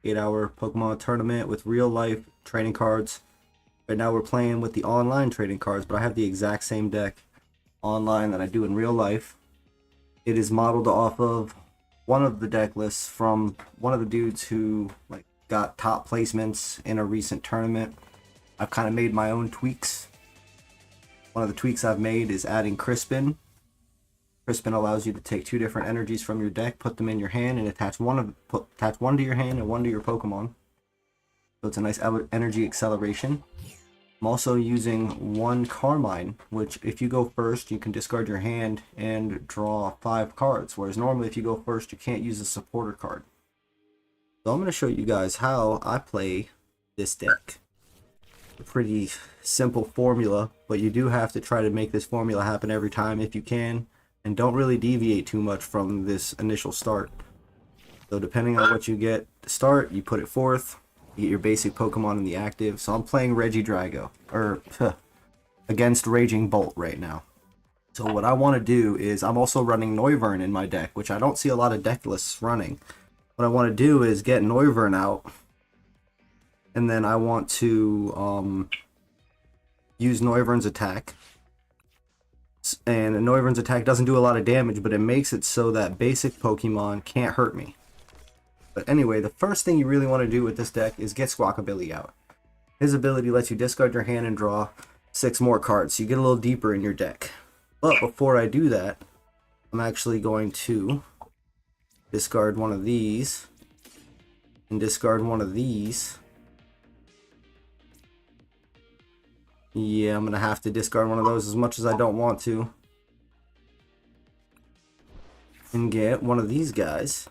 8-hour Pokemon tournament with real life trading cards. Right now we're playing with the online trading cards, but I have the exact same deck online that I do in real life. It is modeled off of one of the deck lists from one of the dudes who got top placements in a recent tournament. I've kind of made my own tweaks. One of the tweaks I've made is adding Crispin. Crispin allows you to take two different energies from your deck, put them in your hand, and attach one to your hand and one to your Pokemon. So it's a nice energy acceleration. I'm also using one Carmine, which if you go first, you can discard your hand and draw 5 cards, whereas normally if you go first, you can't use a supporter card. So I'm going to show you guys how I play this deck. A pretty simple formula, but you do have to try to make this formula happen every time if you can, and don't really deviate too much from this initial start. So depending on what you get to start, you put it forth. You get your basic Pokemon in the active. So I'm playing Regidrago, or against Raging Bolt right now. So what I want to do is, I'm also running Noivern in my deck, which I don't see a lot of deck lists running. What I want to do is get Noivern out, and then I want to use Noivern's attack. And Noivern's attack doesn't do a lot of damage, but it makes it so that basic Pokemon can't hurt me. But anyway, the first thing you really want to do with this deck is get Squawkabilly out. His ability lets you discard your hand and draw 6 more cards, so you get a little deeper in your deck. But before I do that, I'm actually going to discard one of these, and discard one of these. Yeah, I'm going to have to discard one of those as much as I don't want to. And get one of these guys.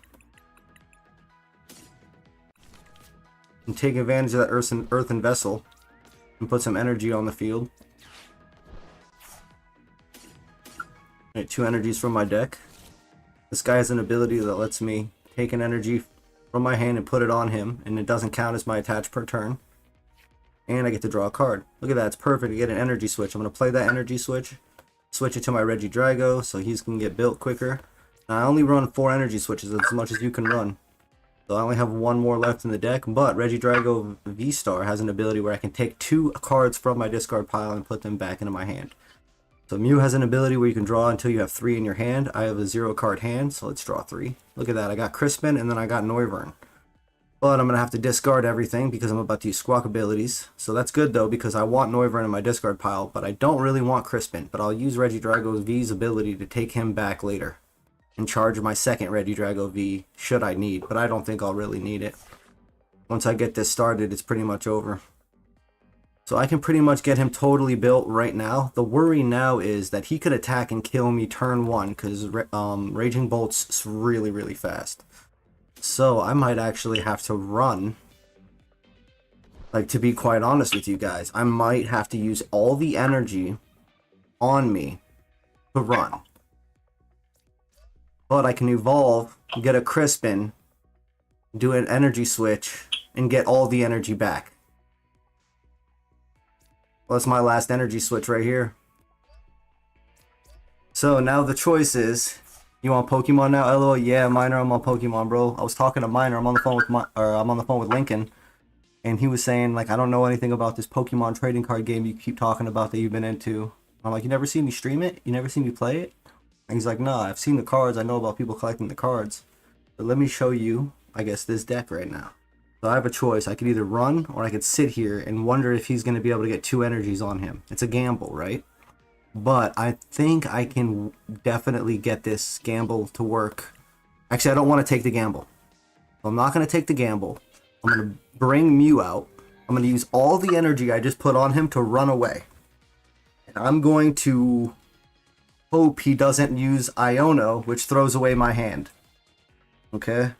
And take advantage of that earthen vessel and put some energy on the field. Alright, 2 energies from my deck. This guy has an ability that lets me take an energy from my hand and put it on him, and it doesn't count as my attach per turn. And I get to draw a card. Look at that, it's perfect to get an energy switch. I'm going to play that energy switch, switch it to my Regidrago so he's going to get built quicker. Now I only run 4 energy switches, as much as you can run. So I only have 1 more left in the deck, but Regidrago V-Star has an ability where I can take 2 cards from my discard pile and put them back into my hand. So Mew has an ability where you can draw until you have 3 in your hand. I have a 0 card hand, so let's draw 3. Look at that, I got Crispin and then I got Noivern. But I'm going to have to discard everything because I'm about to use Squawk abilities. So that's good though, because I want Noivern in my discard pile, but I don't really want Crispin. But I'll use Regidrago V's ability to take him back later and charge my second Regidrago V should I need, but I don't think I'll really need it. Once I get this started, it's pretty much over. So I can pretty much get him totally built right now. The worry now is that he could attack and kill me turn 1 because Raging Bolt's really, really fast. So I might actually have to run. Like, to be quite honest with you guys, I might have to use all the energy on me to run. But I can evolve, get a Crispin, do an energy switch, and get all the energy back. Well, that's my last energy switch right here. So now the choice is, you want Pokemon now? LOL, yeah, Miner, I'm on Pokemon, bro. I was talking to Miner, I'm on the phone with Lincoln, and he was saying, like, I don't know anything about this Pokemon trading card game you keep talking about that you've been into. I'm like, you never seen me stream it? You never seen me play it? And he's like, nah, I've seen the cards, I know about people collecting the cards. But let me show you, I guess, this deck right now. So I have a choice. I could either run, or I could sit here and wonder if he's going to be able to get 2 energies on him. It's a gamble, right? But I think I can definitely get this gamble to work. Actually, I don't want to take the gamble. So I'm not going to take the gamble. I'm going to bring Mew out. I'm going to use all the energy I just put on him to run away. And I'm going to hope he doesn't use Iono, which throws away my hand. Okay?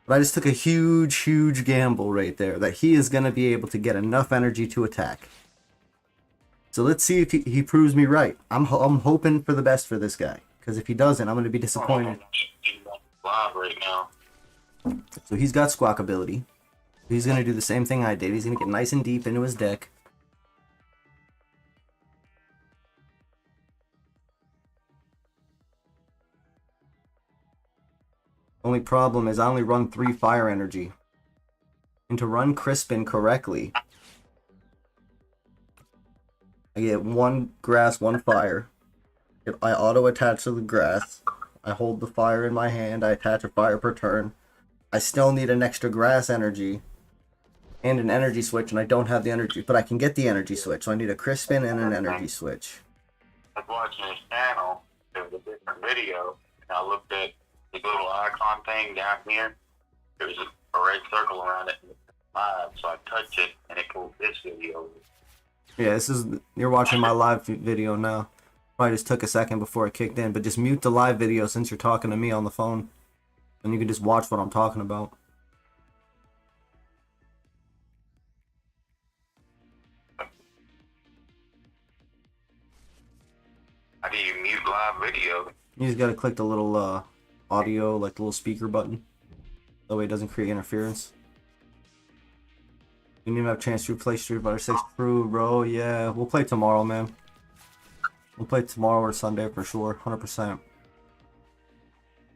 But I just took a huge, huge gamble right there that he is going to be able to get enough energy to attack. So let's see if he proves me right. I'm hoping for the best for this guy. Because if he doesn't, I'm going to be disappointed. Right now. So he's got Squawk ability. He's going to do the same thing I did. He's going to get nice and deep into his deck. Only problem is I only run 3 fire energy. And to run Crispin correctly, I get 1 grass, 1 fire. If I auto-attach to the grass, I hold the fire in my hand, I attach a fire per turn. I still need an extra grass energy and an energy switch, and I don't have the energy, but I can get the energy switch, so I need a Crispin and an energy switch. I was watching his channel. There was a different video, and I looked at the little icon thing down here. There's a red circle around it. Live, so I touched it, and it pulled this video. Yeah, you're watching my live video now. Probably just took a second before it kicked in, but just mute the live video since you're talking to me on the phone. And you can just watch what I'm talking about. How do you mute live video? You just gotta click the little audio, like the little speaker button. That way it doesn't create interference. You didn't even have a chance to play Street Fighter 6 True, bro. Yeah, we'll play tomorrow, man. We'll play tomorrow or Sunday for sure, 100%.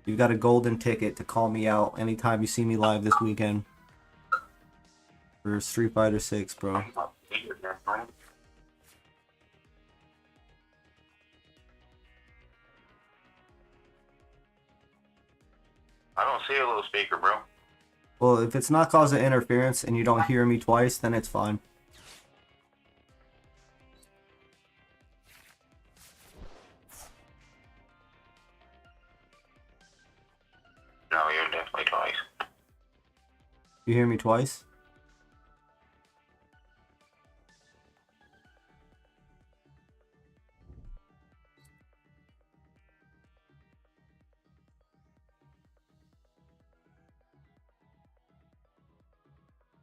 You've got a golden ticket to call me out anytime you see me live this weekend. For Street Fighter 6, bro. I don't see a little speaker, bro. Well, if it's not causing interference and you don't hear me twice, then it's fine. No, you're definitely twice. You hear me twice?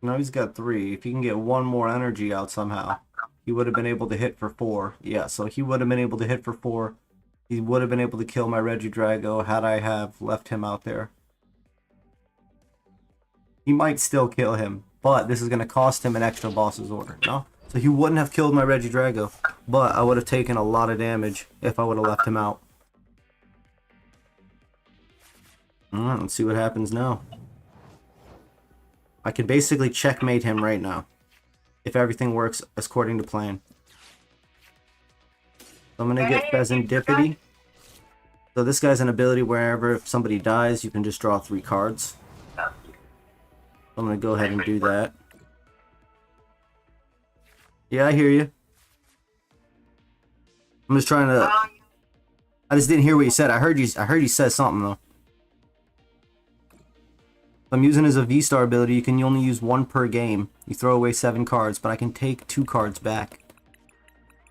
No, he's got 3. If he can get 1 more energy out somehow, he would have been able to hit for 4. Yeah, so he would have been able to hit for 4. He would have been able to kill my Regidrago had I have left him out there. He might still kill him, but this is going to cost him an extra boss's order, no? So he wouldn't have killed my Regidrago, but I would have taken a lot of damage if I would have left him out. Alright, let's see what happens now. I can basically checkmate him right now, if everything works according to plan. So I'm going to get Pheasantipity. So this guy's an ability wherever if somebody dies, you can just draw 3 cards. I'm going to go ahead and do that. Yeah, I hear you. I'm just trying to... I just didn't hear what you said. I heard you said something, though. If I'm using as a V-Star ability, you can only use 1 per game. You throw away 7 cards, but I can take 2 cards back.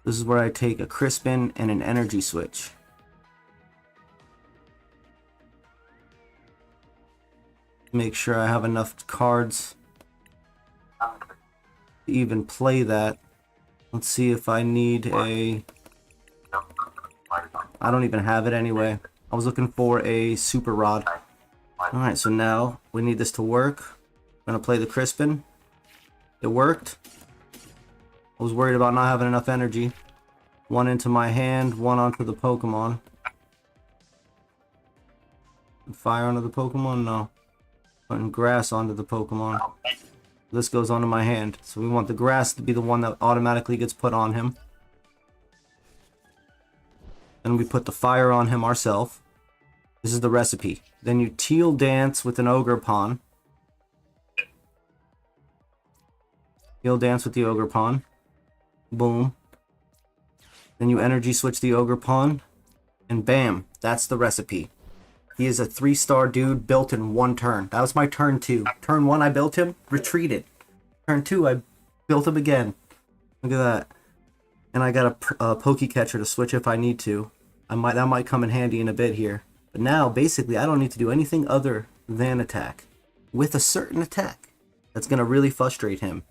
This is where I take a Crispin and an energy switch. Make sure I have enough cards to even play that. Let's see if I need a... I don't even have it anyway. I was looking for a Super Rod. Alright, so now we need this to work. I'm going to play the Crispin. It worked. I was worried about not having enough energy. 1 into my hand, 1 onto the Pokemon. Fire onto the Pokemon? No. Putting grass onto the Pokemon. This goes onto my hand. So we want the grass to be the one that automatically gets put on him. Then we put the fire on him ourselves. This is the recipe. Then you teal dance with an Ogerpon. Teal dance with the Ogerpon. Boom. Then you energy switch the Ogerpon. And bam, that's the recipe. He is a 3-star dude built in 1 turn. That was my turn 2. Turn 1 I built him, retreated. Turn 2 I built him again. Look at that. And I got a Pokecatcher to switch if I need to. That might come in handy in a bit here. But now, basically, I don't need to do anything other than attack. With a certain attack that's going to really frustrate him.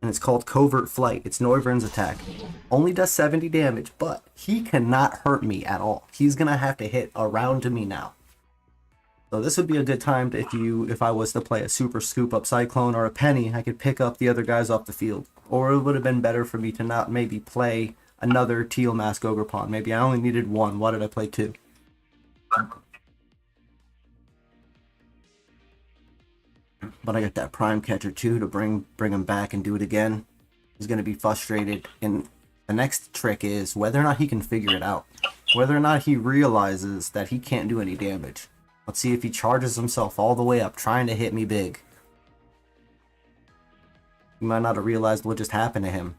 And it's called Covert Flight. It's Noivern's attack. Only does 70 damage, but he cannot hurt me at all. He's going to have to hit around me now. So this would be a good time to, if I was to play a Super Scoop Up Cyclone or a Penny, I could pick up the other guys off the field. Or it would have been better for me to not maybe play another Teal Mask Ogerpon. Maybe I only needed 1. Why did I play 2? But I got that prime catcher too to bring him back and do it again. He's going to be frustrated. And the next trick is whether or not he can figure it out. Whether or not he realizes that he can't do any damage. Let's see if he charges himself all the way up trying to hit me big. He might not have realized what just happened to him.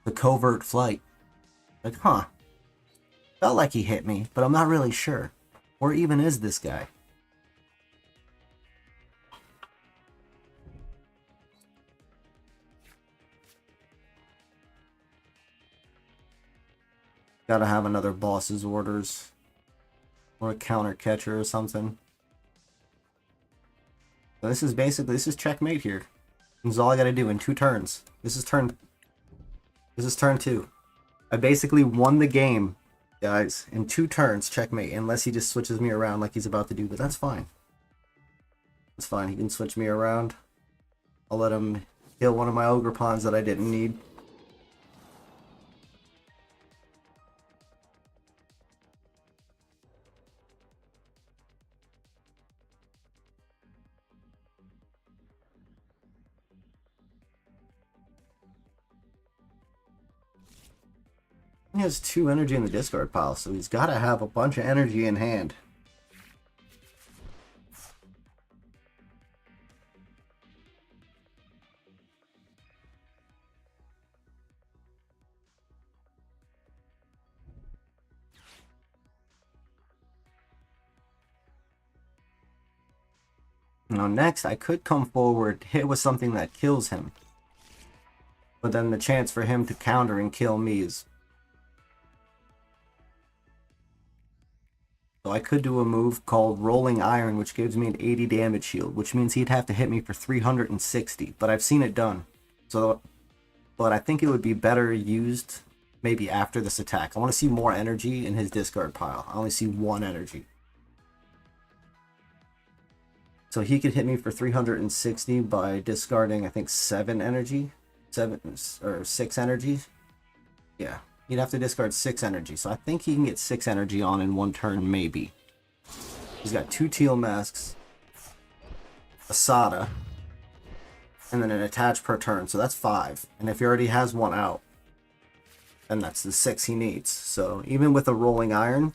The covert flight. Like, huh. Felt like he hit me, but I'm not really sure. Where even is this guy? Gotta have another boss's orders. Or a counter catcher or something. So this is checkmate here. This is all I gotta do in 2 turns. This is turn 2. I basically won the game, guys, in 2 turns, checkmate, unless he just switches me around like he's about to do, but that's fine. That's fine, he can switch me around. I'll let him kill one of my ogre pawns that I didn't need. He has 2 energy in the discard pile, so he's got to have a bunch of energy in hand. Now next, I could come forward, hit with something that kills him. But then the chance for him to counter and kill me is... So I could do a move called Rolling Iron, which gives me an 80 damage shield, which means he'd have to hit me for 360, but I've seen it done. So, but I think it would be better used maybe after this attack. I want to see more energy in his discard pile. I only see 1 energy. So he could hit me for 360 by discarding, I think, 7 energy. 7 or 6 energy. Yeah. He'd have to discard 6 energy, so I think he can get 6 energy on in 1 turn, maybe. He's got 2 teal masks, a Sada, and then an attach per turn, so that's 5. And if he already has 1 out, then that's the 6 he needs. So even with a Rolling Iron,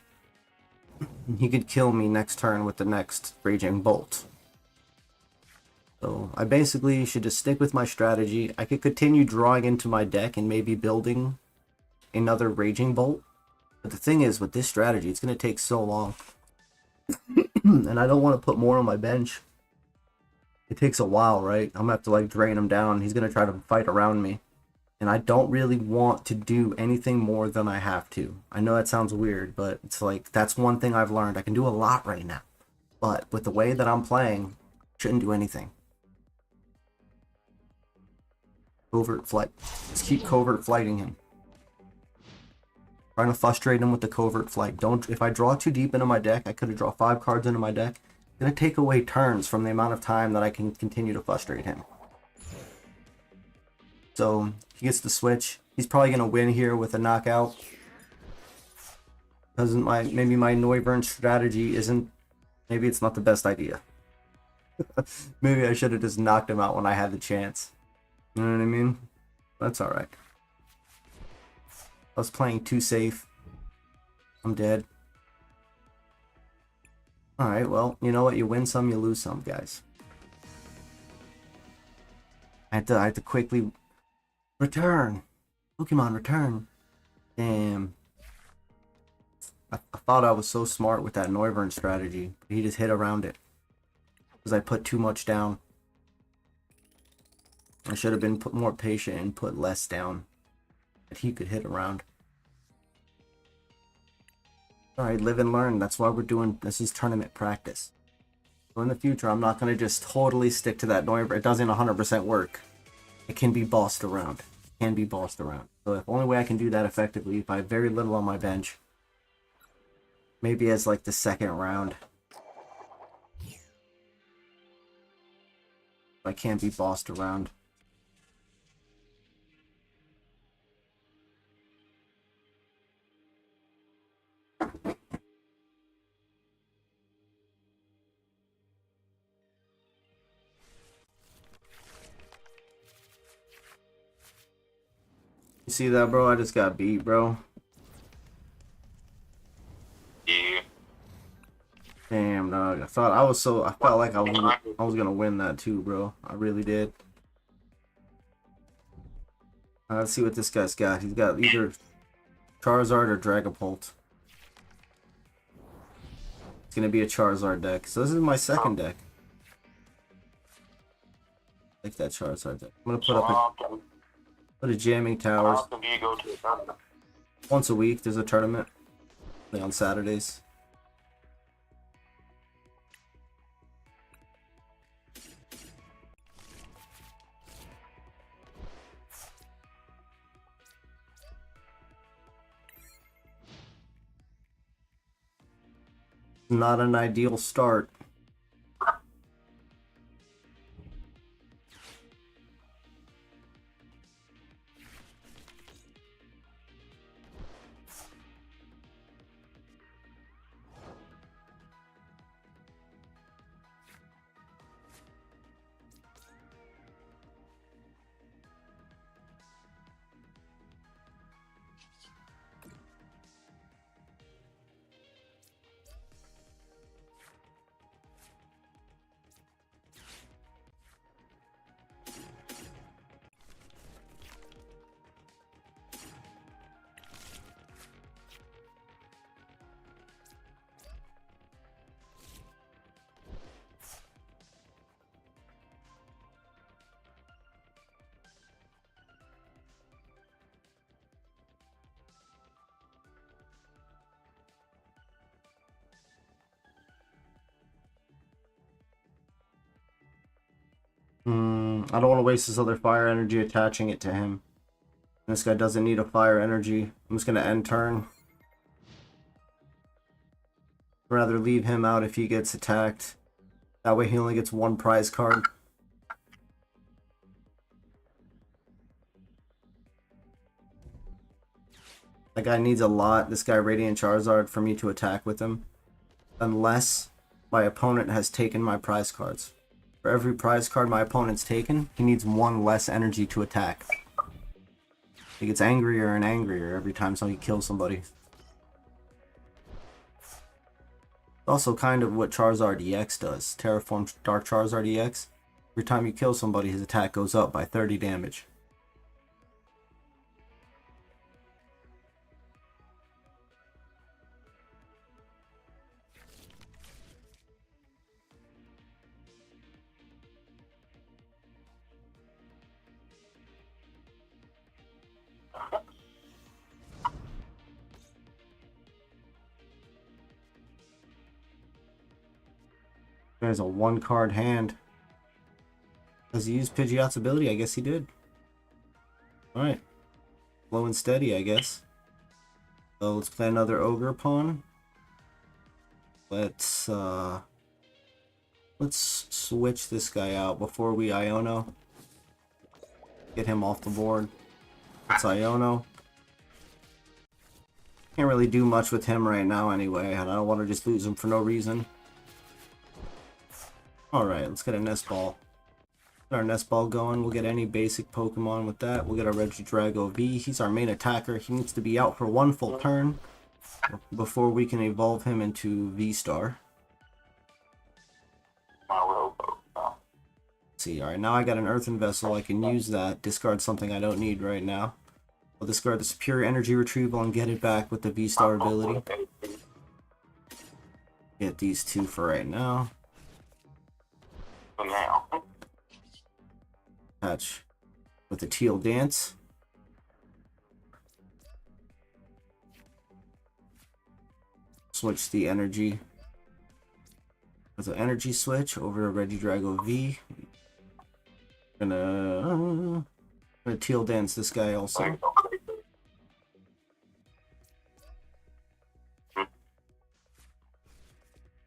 he could kill me next turn with the next Raging Bolt. So I basically should just stick with my strategy. I could continue drawing into my deck and maybe building another Raging Bolt. But the thing is, with this strategy, it's going to take so long. And I don't want to put more on my bench. It takes a while, right? I'm going to have to like drain him down. He's going to try to fight around me. And I don't really want to do anything more than I have to. I know that sounds weird, but it's like, that's one thing I've learned. I can do a lot right now. But with the way that I'm playing, I shouldn't do anything. Covert flight. Just keep covert flighting him. Trying to frustrate him with the covert flight. If I draw too deep into my deck, I could have drawn 5 cards into my deck. It's going to take away turns from the amount of time that I can continue to frustrate him. So, he gets the switch. He's probably going to win here with a knockout. Maybe my Noivern strategy isn't... Maybe it's not the best idea. Maybe I should have just knocked him out when I had the chance. You know what I mean? That's alright. I was playing too safe. I'm dead. Alright, well, you know what? You win some, you lose some, guys. I had to quickly... Return! Pokemon, return! Damn. I thought I was so smart with that Noivern strategy, but he just hit around it. Because I put too much down. I should have been more patient and put less down. That he could hit around. Alright, live and learn. That's why we're doing... This is tournament practice. So in the future, I'm not going to just totally stick to that Noivern. It doesn't 100% work. It can be bossed around. It can be bossed around. So the only way I can do that effectively, if I have very little on my bench, maybe as like the second round. I can't be bossed around. You see that, bro? I just got beat, bro. Yeah. Damn, dog. I felt like I was gonna win that too, bro. I really did. Let's see what this guy's got. He's got either Charizard or Dragapult. It's gonna be a Charizard deck. So this is my second deck. I like that Charizard deck. I'm gonna put a jamming How towers. often do you go to a tournament? Once a week there's a tournament. Like on Saturdays. Not an ideal start. I don't want to waste this other fire energy attaching it to him. This guy doesn't need a fire energy. I'm just gonna end turn. Rather leave him out if he gets attacked. That way he only gets one prize card. That guy needs a lot, this guy Radiant Charizard, for me to attack with him. Unless my opponent has taken my prize cards. For every prize card my opponent's taken, he needs one less energy to attack. He gets angrier and angrier every time he kills somebody. Also kind of what Charizard EX does. Terraform Dark Charizard EX. Every time you kill somebody, his attack goes up by 30 damage. There's a one card hand. Does he use Pidgeot's ability? I guess he did. Alright. Slow and steady, I guess. So let's play another Ogre Pawn. Let's switch this guy out before we Iono. Get him off the board. Let's Iono. Can't really do much with him right now anyway, and I don't want to just lose him for no reason. Alright, let's get a Nest Ball. Get our Nest Ball going. We'll get any basic Pokemon with that. We'll get our Regidrago V. He's our main attacker. He needs to be out for one full turn before we can evolve him into V-Star. Let's see, alright, now I got an Earthen Vessel. I can use that. Discard something I don't need right now. I'll discard the Superior Energy Retrieval and get it back with the V-Star ability. Get these two for right now. Attach with the Teal Dance. Switch the energy with an energy switch over to Regidrago V. Gonna Teal Dance this guy also.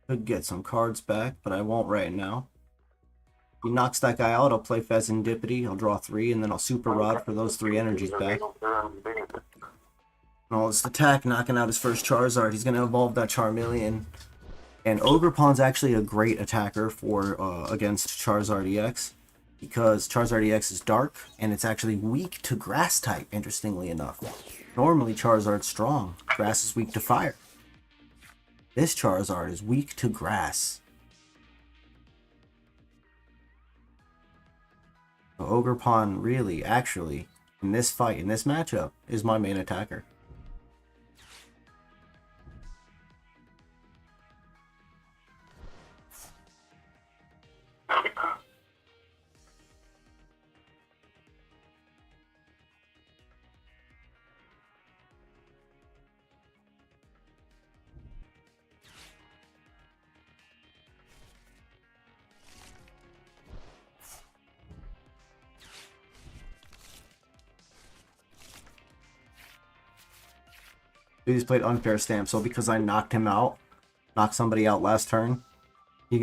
Could get some cards back, but I won't right now. He knocks that guy out, I'll play Fezandipity, I'll draw 3, and then I'll Super Rod for those 3 energies back. Well, it's attack, knocking out his first Charizard. He's going to evolve that Charmeleon. And Ogre Pawn's actually a great attacker for against Charizard EX. because Charizard EX is dark, and it's actually weak to grass type, interestingly enough. Normally Charizard's strong, grass is weak to fire. This Charizard is weak to grass. So Ogerpon really, actually, in this fight, in this matchup, is my main attacker. He's played unfair stamp, so because I knocked him out, knocked somebody out last turn,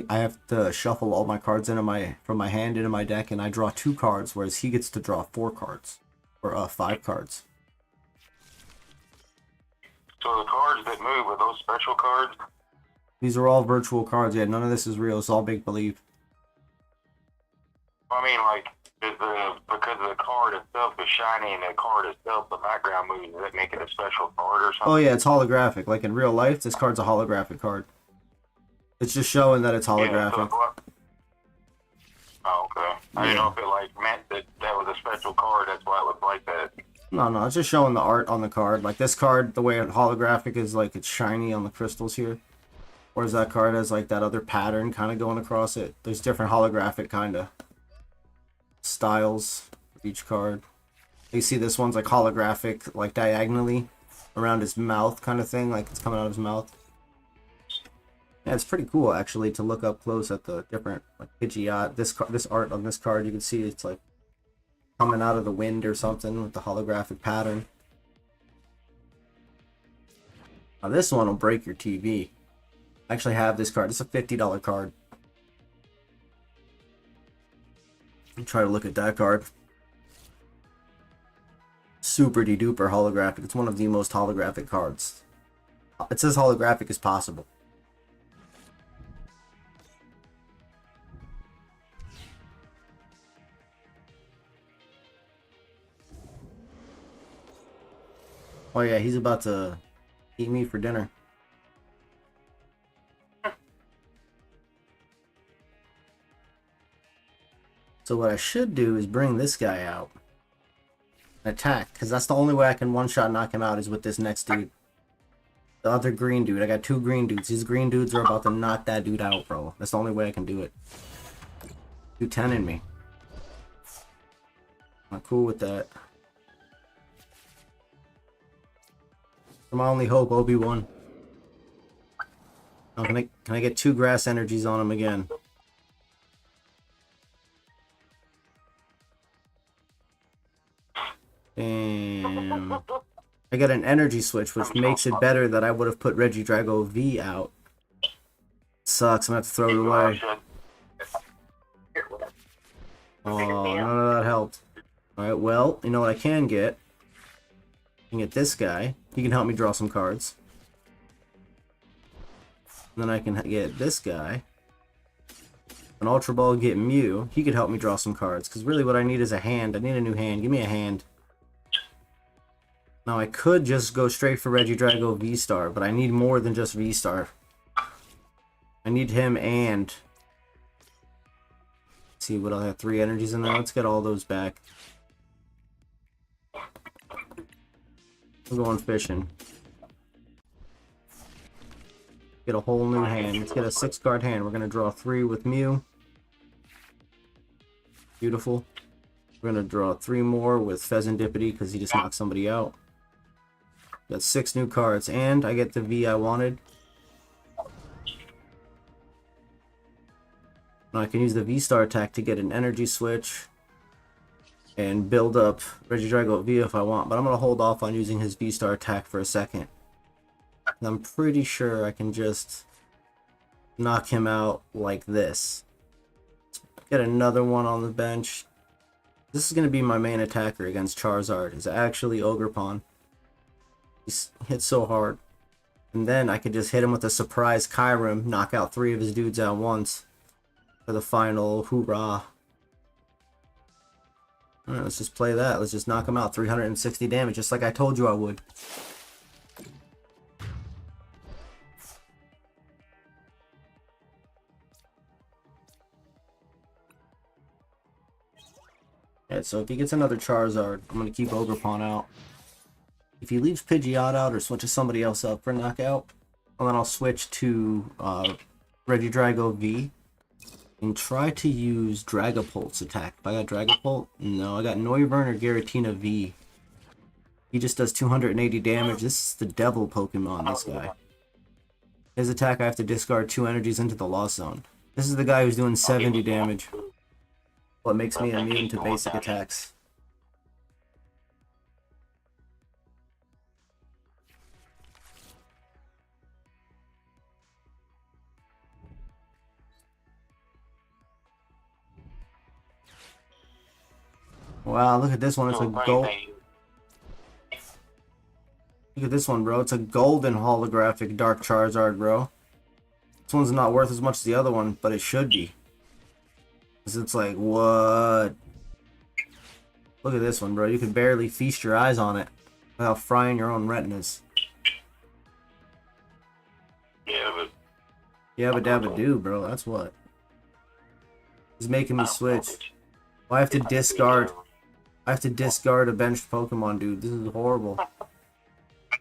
I have to shuffle all my cards from my hand into my deck, and I draw 2 cards, whereas he gets to draw 4 cards, or 5 cards. So the cards that move, are those special cards? These are all virtual cards. Yeah, none of this is real. It's all make believe. I mean, like, because the card itself is shiny and the card itself, the background moves, does that make it a special card or something? Oh yeah, it's holographic. Like in real life, this card's a holographic card. It's just showing that it's holographic. Yeah, so oh, okay. I didn't know if it like meant that that was a special card. That's why it looked like that. No, it's just showing the art on the card. Like this card, the way it's holographic is like it's shiny on the crystals here. Whereas that card has like that other pattern kind of going across it. There's different holographic kind of styles for each card. You see this one's like holographic, like diagonally around his mouth kind of thing, like it's coming out of his mouth. Yeah, it's pretty cool actually to look up close at the different like Pidgeot. This art on this card, you can see it's like coming out of the wind or something with the holographic pattern. Now this one will break your TV. I actually have this card. It's a $50 card. Try to look at that card. Super duper holographic. It's one of the most holographic cards. It's as holographic as possible. Oh yeah, he's about to eat me for dinner. So what I should do is bring this guy out and attack, because that's the only way I can one-shot knock him out is with this next dude. The other green dude. I got 2 green dudes. These green dudes are about to knock that dude out, bro. That's the only way I can do it. 210 in me. I'm cool with that. My only hope, Obi-Wan. Oh, can I get 2 grass energies on him again? Damn. I got an energy switch, which makes it better that I would have put Regidrago V out. Sucks, I'm gonna have to throw it away. Oh, none of that helped. Alright, well, you know what I can get? I can get this guy. He can help me draw some cards. And then I can get this guy. An Ultra Ball, get Mew. He could help me draw some cards. Because really what I need is a hand. I need a new hand. Give me a hand. Now I could just go straight for Regidrago V-Star, but I need more than just V-Star. I need him and... Let's see what I have 3 energies in there. Let's get all those back. We're going fishing. Get a whole new hand. Let's get a 6-card hand. We're going to draw 3 with Mew. Beautiful. We're going to draw 3 more with Pheasantipity because he just knocked somebody out. Got 6 new cards, and I get the V I wanted. Now I can use the V-Star attack to get an energy switch and build up Regidrago V if I want, but I'm going to hold off on using his V-Star attack for a second. I'm pretty sure I can just knock him out like this. Let's get another one on the bench. This is going to be my main attacker against Charizard. It's actually Ogerpon. He hits so hard. And then I could just hit him with a surprise Kyurem, knock out 3 of his dudes at once for the final hoorah. Alright, let's just play that. Let's just knock him out. 360 damage, just like I told you I would. Yeah, so if he gets another Charizard, I'm going to keep Ogerpon out. If he leaves Pidgeot out or switches somebody else up for knockout, and then I'll switch to Regidrago V and try to use Dragapult's attack. If I got Dragapult? No, I got Noivern or Giratina V. He just does 280 damage. This is the devil Pokemon, this guy. His attack, I have to discard 2 energies into the Lost Zone. This is the guy who's doing 70 damage. What makes me immune to basic attacks. Wow, look at this one. It's a gold. Look at this one, bro. It's a golden holographic Dark Charizard, bro. This one's not worth as much as the other one, but it should be. Because it's like, what? Look at this one, bro. You can barely feast your eyes on it without frying your own retinas. Yabba dabba do, bro. That's what. He's making me switch. Well, I have to discard. I have to discard a benched Pokemon, dude. This is horrible. This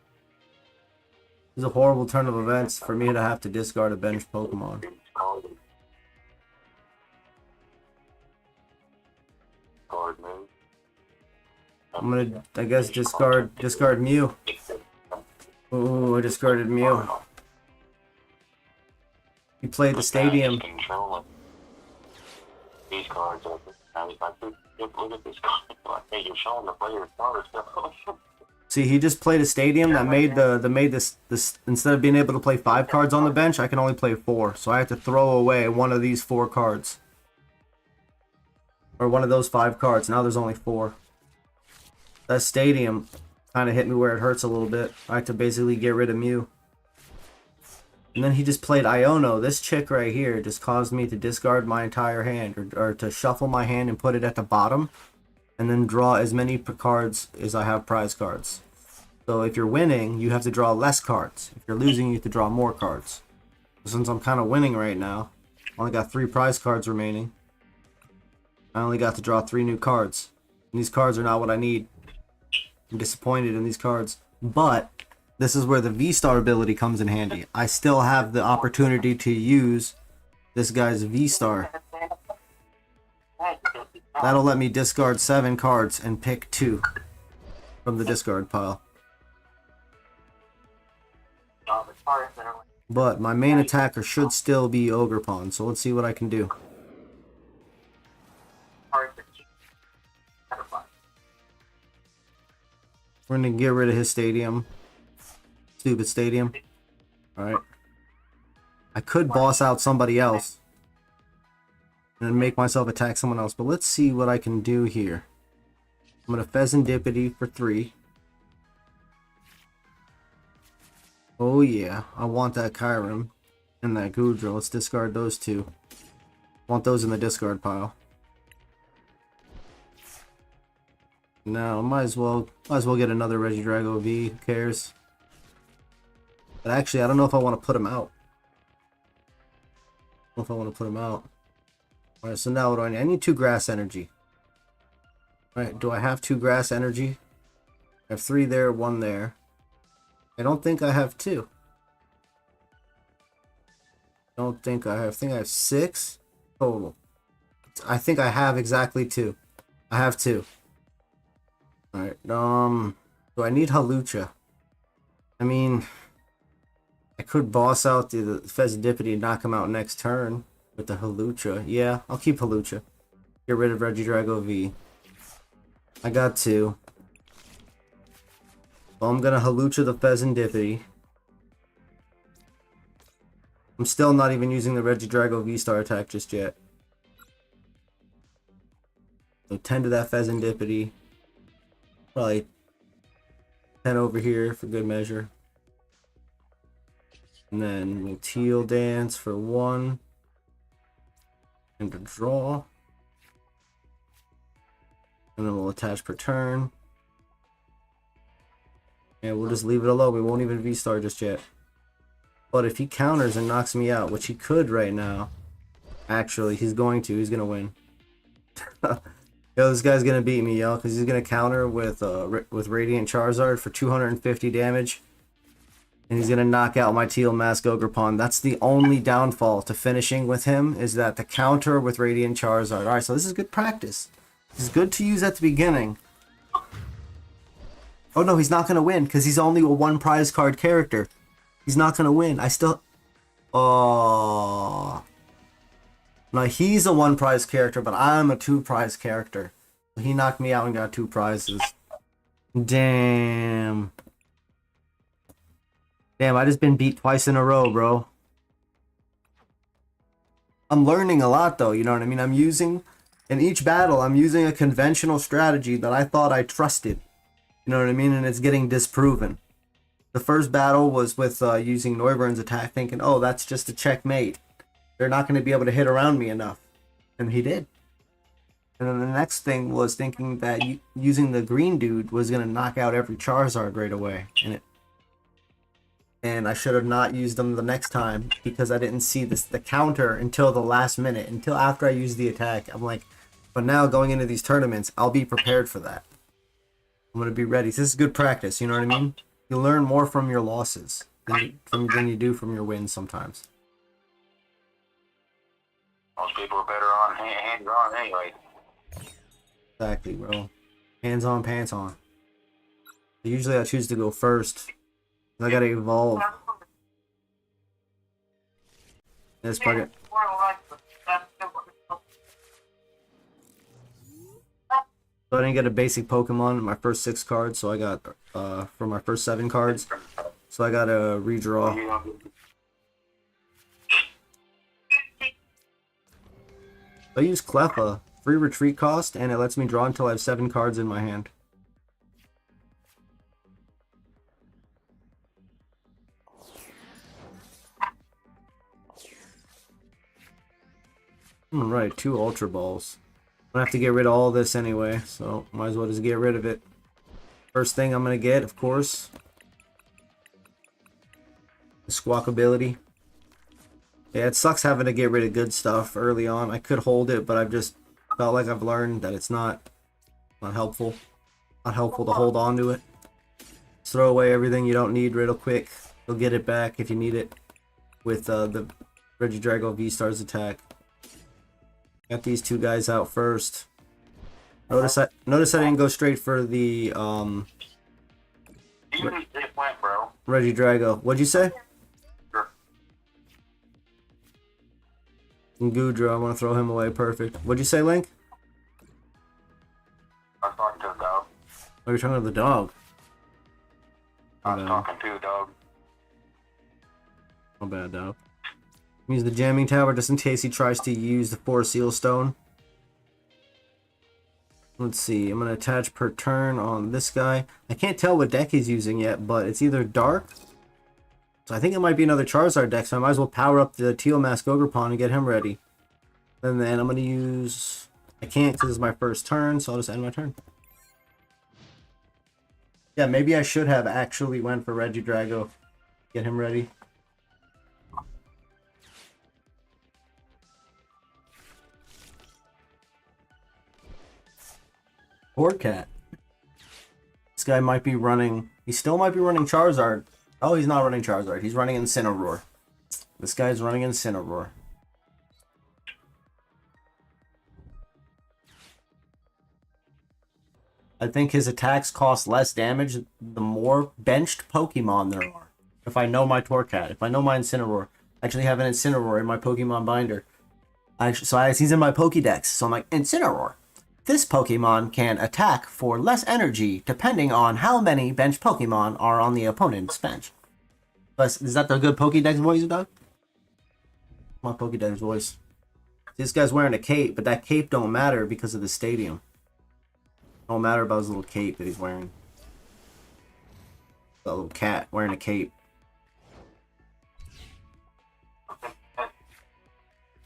is a horrible turn of events for me to have to discard a benched Pokemon. I'm gonna, I guess, discard Mew. Ooh, I discarded Mew. He played the stadium. These cards up. Look at this card. Hey, you're showing the player's cards. See, he just played a stadium that made this instead of being able to play 5 cards on the bench, I can only play 4. So I have to throw away one of these 4 cards. Or one of those 5 cards. Now there's only 4. That stadium kind of hit me where it hurts a little bit. I have to basically get rid of Mew. And then he just played Iono. This chick right here just caused me to discard my entire hand, or to shuffle my hand and put it at the bottom, and then draw as many cards as I have prize cards. So if you're winning, you have to draw less cards. If you're losing, you have to draw more cards. Since I'm kind of winning right now, I only got 3 prize cards remaining. I only got to draw 3 new cards. And these cards are not what I need. I'm disappointed in these cards. But this is where the V-Star ability comes in handy. I still have the opportunity to use this guy's V-Star. That'll let me discard 7 cards and pick 2 from the discard pile. But my main attacker should still be Ogerpon, so let's see what I can do. We're gonna get rid of his stadium. Stupid stadium. Alright. I could boss out somebody else and make myself attack someone else, but let's see what I can do here. I'm gonna Pheasantipity for 3. Oh yeah, I want that Kyurem and that Goodra. Let's discard those 2. Want those in the discard pile. No, might as well get another Regidrago V. Who cares? But actually, I don't know if I want to put him out. I don't know if I want to put him out. Alright, so now what do I need? I need 2 grass energy. Alright, do I have 2 grass energy? I have 3 there, 1 there. I don't think I have 2. I think I have 6 total. I think I have exactly 2. I have 2. Alright, do I need Hawlucha? I mean, I could boss out the Pheasantipity and knock him out next turn with the Hawlucha. Yeah, I'll keep Hawlucha. Get rid of Regidrago V. I got 2. So I'm gonna Hawlucha the Pheasantipity. I'm still not even using the Regidrago V-Star attack just yet. So 10 to that Pheasantipity. Probably 10 over here for good measure. And then we'll Teal Dance for 1. And to draw. And then we'll attach per turn. And we'll just leave it alone. We won't even V-Star just yet. But if he counters and knocks me out, which he could right now, actually, he's going to. He's going to win. Yo, this guy's going to beat me, yo, because he's going to counter with Radiant Charizard for 250 damage. And he's going to knock out my Teal Mask Ogerpon. That's the only downfall to finishing with him, is that the counter with Radiant Charizard. Alright, so this is good practice. This is good to use at the beginning. Oh no, he's not going to win, because he's only a 1 prize card character. He's not going to win. I still... Oh... No, he's a 1 prize character, but I'm a 2 prize character. He knocked me out and got 2 prizes. Damn. Damn, I just been beat twice in a row, bro. I'm learning a lot, though, you know what I mean? I'm using... In each battle, I'm using a conventional strategy that I thought I trusted. You know what I mean? And it's getting disproven. The first battle was with using Noivern's attack, thinking, oh, that's just a checkmate. They're not going to be able to hit around me enough. And he did. And then the next thing was thinking that using the green dude was going to knock out every Charizard right away. And I should have not used them the next time, because I didn't see the counter until the last minute, until after I used the attack. I'm like, but now going into these tournaments, I'll be prepared for that. I'm going to be ready. This is good practice, you know what I mean? You learn more from your losses than you do from your wins sometimes. Most people are better on hands-on anyway. Exactly, bro. Hands on, pants on. Usually I choose to go first. I gotta evolve. This part. So I didn't get a basic Pokemon in my first 6 cards, so I got for my first 7 cards. So I got a redraw. I use Cleffa, free retreat cost, and it lets me draw until I have 7 cards in my hand. Alright, 2 Ultra Balls. I'm gonna have to get rid of all this anyway, so might as well just get rid of it. First thing I'm gonna get, of course, the Squawk ability. Yeah, it sucks having to get rid of good stuff early on. I could hold it, but I've just felt like I've learned that it's not helpful. Not helpful to hold on to it. Just throw away everything you don't need real quick. You'll get it back if you need it with the Regidrago V-Stars attack. Got these 2 guys out first. Notice I didn't go straight for the Regidrago. What'd you say? And Gudra, I want to throw him away. Perfect. What'd you say, Link? I was talking to a dog. Oh, you're talking to the dog. I was talking to a dog. Not bad, dog. Use the jamming tower just in case he tries to use the 4 seal stone. Let's see. I'm going to attach per turn on this guy. I can't tell what deck he's using yet, but it's either dark. So I think it might be another Charizard deck, so I might as well power up the Teal Mask Ogerpon and get him ready. And then I'm going to use... I can't because it's my first turn, so I'll just end my turn. Yeah, maybe I should have actually went for Regidrago. Get him ready. Poor cat. This guy might be running... He still might be running Charizard. Oh, he's not running Charizard. He's running Incineroar. This guy's running Incineroar. I think his attacks cost less damage the more benched Pokemon there are. If I know my Torcat. If I know my Incineroar. I actually have an Incineroar in my Pokemon binder. He's in my Pokédex. So I'm like, Incineroar. This Pokemon can attack for less energy depending on how many bench Pokemon are on the opponent's bench. Is that the good Pokédex voice, Doug? My Pokédex voice. This guy's wearing a cape, but that cape don't matter because of the stadium. Don't matter about his little cape that he's wearing. That little cat wearing a cape.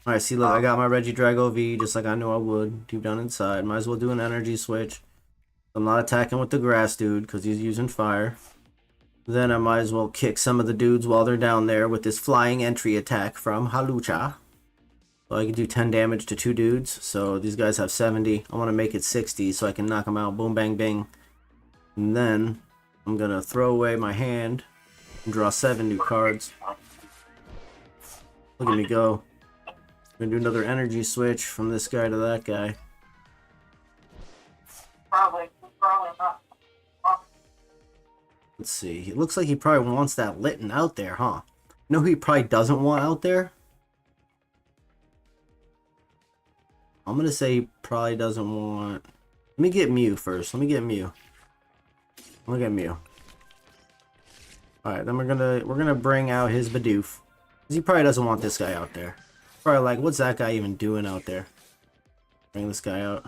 Alright, see, look, I got my Regidrago V just like I knew I would. Deep down inside. Might as well do an energy switch. I'm not attacking with the grass dude because he's using fire. Then I might as well kick some of the dudes while they're down there with this flying entry attack from Halucha. So I can do 10 damage to 2 dudes. So these guys have 70. I want to make it 60 so I can knock them out. Boom, bang, bing. And then I'm going to throw away my hand and draw 7 new cards. Look at me go. I'm going to do another energy switch from this guy to that guy. Probably not. Let's see. It looks like he probably wants that Litten out there, huh? You know who he probably doesn't want out there? I'm gonna say he probably doesn't want... Let me get Mew first. Let me get Mew. Look at Mew. Alright, then we're gonna bring out his Bidoof. Because he probably doesn't want this guy out there. Probably like, what's that guy even doing out there? Bring this guy out.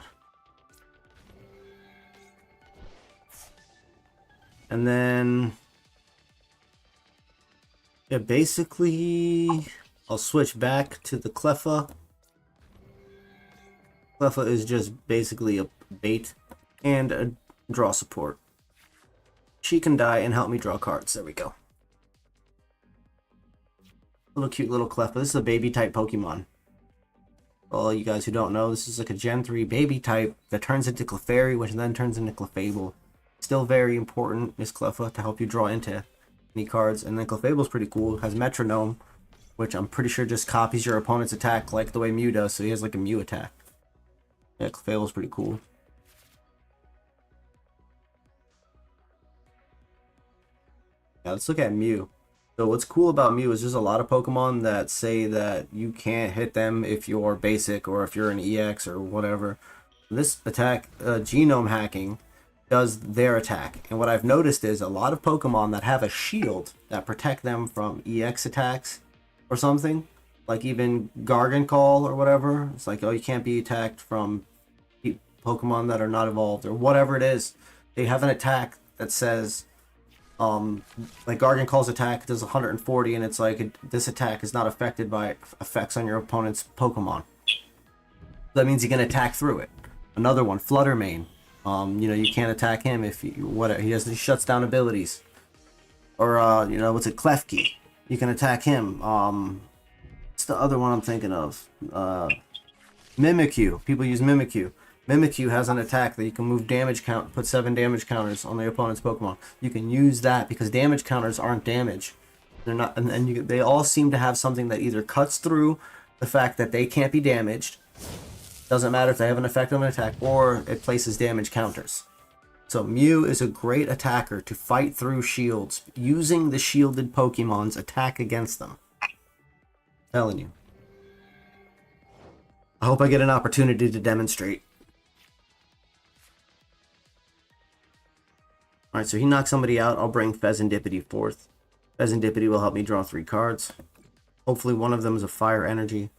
And then... yeah, basically... I'll switch back to the Cleffa. Cleffa is just basically a bait and a draw support. She can die and help me draw cards. There we go. Little cute little Cleffa. This is a baby type Pokemon. For all you guys who don't know, this is like a Gen 3 baby type that turns into Clefairy, which then turns into Clefable. Still very important, is Cleffa, to help you draw into any cards. And then Clefable's pretty cool. It has Metronome, which I'm pretty sure just copies your opponent's attack like the way Mew does, so he has like a Mew attack. Yeah, Clefable's pretty cool. Yeah, let's look at Mew. So what's cool about Mew is there's a lot of Pokemon that say that you can't hit them if you're basic or if you're an EX or whatever. This attack, genome hacking, does their attack. And what I've noticed is a lot of Pokemon that have a shield that protect them from EX attacks or something, like even Gargancall or whatever. It's like, oh, you can't be attacked from Pokemon that are not evolved or whatever it is. They have an attack that says, like Gargancall's attack does 140, and it's like this attack is not affected by effects on your opponent's Pokemon. That means you can attack through it. Another one, Fluttermane. You know, you can't attack him if he shuts down abilities. Or you know, what's it, Klefki? You can attack him. What's the other one I'm thinking of? Mimikyu. People use Mimikyu. Mimikyu has an attack that you can move damage count, put 7 damage counters on the opponent's Pokemon. You can use that because damage counters aren't damage. They're not, and they all seem to have something that either cuts through the fact that they can't be damaged. Doesn't matter if they have an effect on an attack, or it places damage counters. So Mew is a great attacker to fight through shields, using the shielded Pokemon's attack against them. I'm telling you. I hope I get an opportunity to demonstrate. Alright, so he knocks somebody out. I'll bring Pheasantipity forth. Pheasantipity will help me draw 3 cards. Hopefully one of them is a fire energy.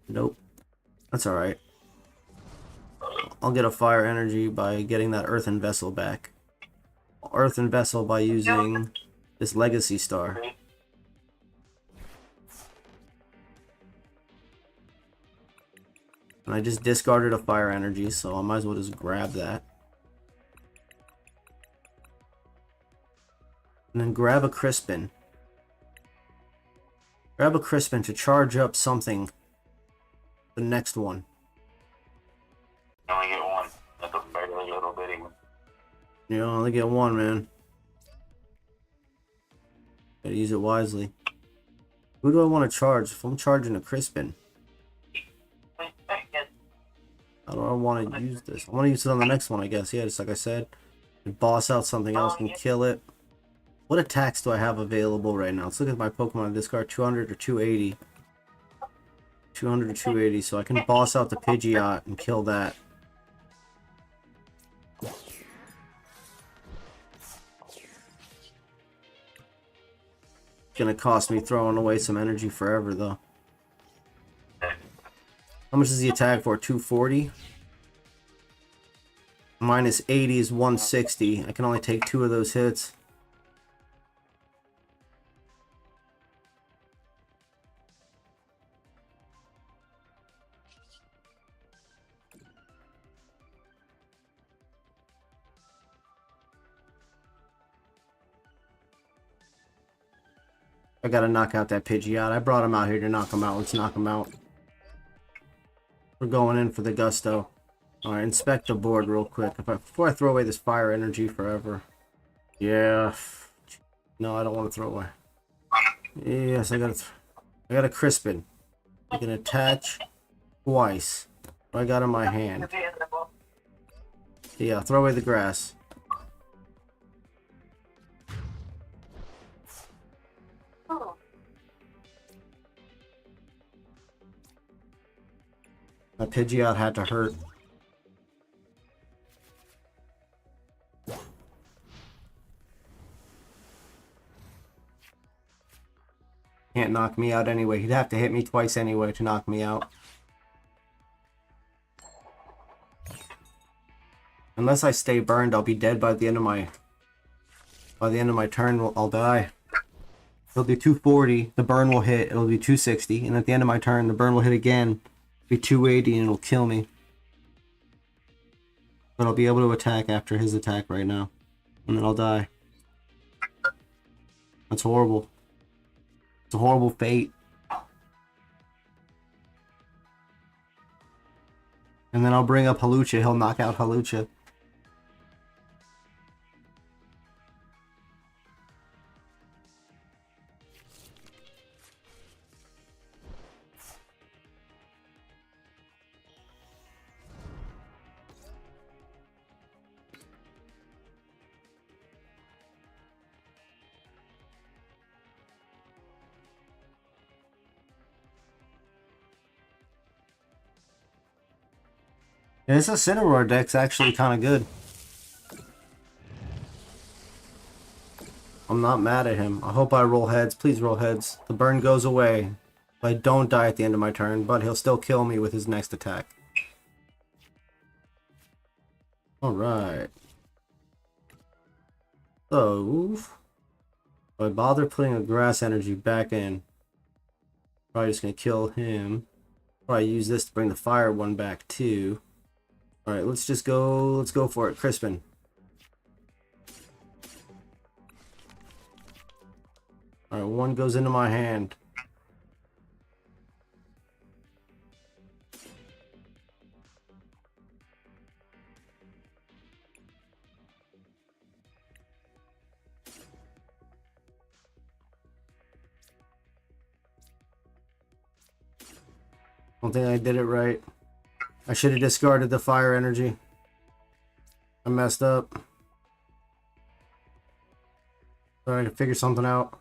Nope. That's alright. I'll get a fire energy by getting that Earthen Vessel back. Earthen Vessel by using this Legacy Star. And I just discarded a fire energy, so I might as well just grab that. And then grab a Crispin. Grab a Crispin to charge up something. The next one. You only get one. That's a very little bitty one. You only get one, man. Gotta use it wisely. Who do I want to charge? If I'm charging a Crispin, how do I want to use this? I want to use it on the next one, I guess. Yeah, just like I said. Boss out something else and kill it. What attacks do I have available right now? Let's look at my Pokemon discard. 200 or 280. 200 or 280, so I can boss out the Pidgeot and kill that. It's gonna cost me throwing away some energy forever, though. How much is the attack for? 240? Minus 80 is 160. I can only take 2 of those hits. I gotta knock out that Pidgeot. I brought him out here to knock him out. Let's knock him out. We're going in for the gusto. Alright, inspect the board real quick. Before I throw away this fire energy forever. Yeah. No, I don't want to throw away. Yes, I got a Crispin. I can attach twice. What I got in my hand. Yeah, throw away the grass. That Pidgeot had to hurt. Can't knock me out anyway. He'd have to hit me twice anyway to knock me out. Unless I stay burned, I'll be dead by the end of my turn. I'll die. It'll be 240. The burn will hit. It'll be 260, and at the end of my turn, the burn will hit again. It'll be 280, and it'll kill me. But I'll be able to attack after his attack right now, and then I'll die. That's horrible. It's a horrible fate. And then I'll bring up Halucha. He'll knock out Halucha. Yeah, this Incineroar deck's actually kind of good. I'm not mad at him. I hope I roll heads. Please roll heads. The burn goes away. I don't die at the end of my turn, but he'll still kill me with his next attack. Alright. So, if I bother putting a grass energy back in, probably just going to kill him. Probably use this to bring the fire one back too. Alright, let's go for it. Crispin. Alright, one goes into my hand. I don't think I did it right. I should have discarded the fire energy. I messed up. Sorry, I can figure something out.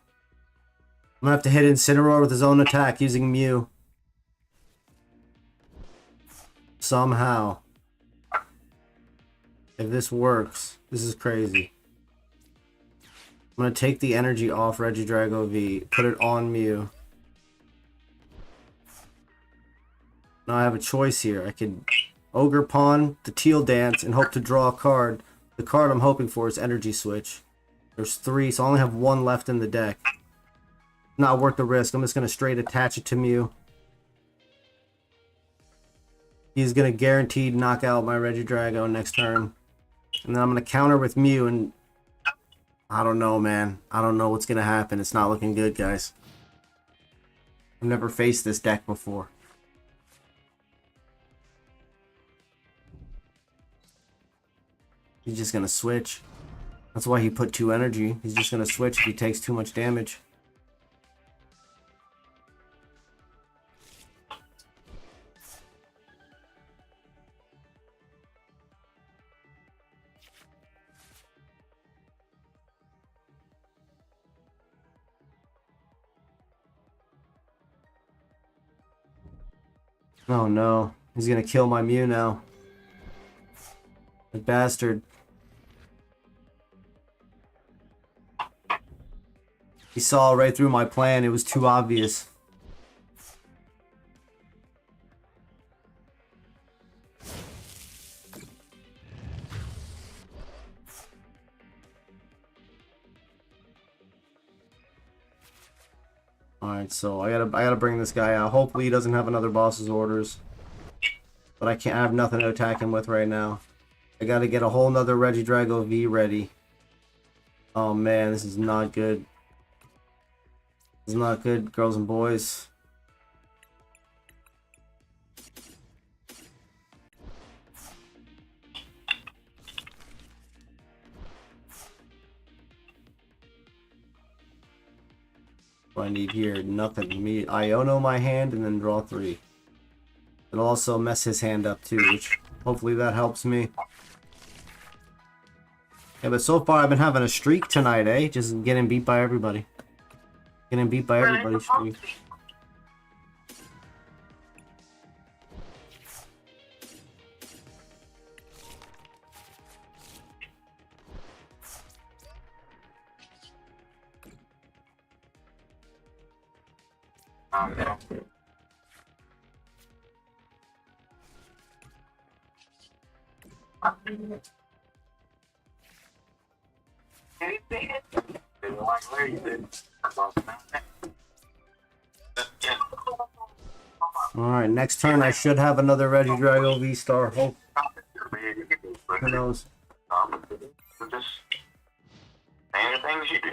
I'm gonna have to hit Incineroar with his own attack using Mew. Somehow. If this works, this is crazy. I'm gonna take the energy off Regidrago V, put it on Mew. Now I have a choice here. I could Ogre Pawn the Teal Dance and hope to draw a card. The card I'm hoping for is Energy Switch. There's 3, so I only have 1 left in the deck. Not worth the risk. I'm just going to straight attach it to Mew. He's going to guaranteed knock out my Regidrago next turn. And then I'm going to counter with Mew, and I don't know, man. I don't know what's going to happen. It's not looking good, guys. I've never faced this deck before. He's just going to switch. That's why he put 2 energy. He's just going to switch if he takes too much damage. Oh no, he's gonna kill my Mew now. The bastard. He saw right through my plan, it was too obvious. Alright, so I gotta bring this guy out. Hopefully he doesn't have another boss's orders. But I have nothing to attack him with right now. I gotta get a whole nother Regidrago V ready. Oh man, this is not good. It's not good, girls and boys. What I need here, nothing. Me Iono my hand and then draw 3. It'll also mess his hand up too, which hopefully that helps me. Yeah, but so far I've been having a streak tonight, eh? Just getting beat by everybody. Getting beat by everybody's streak. Alright, next turn I should have another Regidrago V-Star. Hope. Who knows? Just saying the things you do.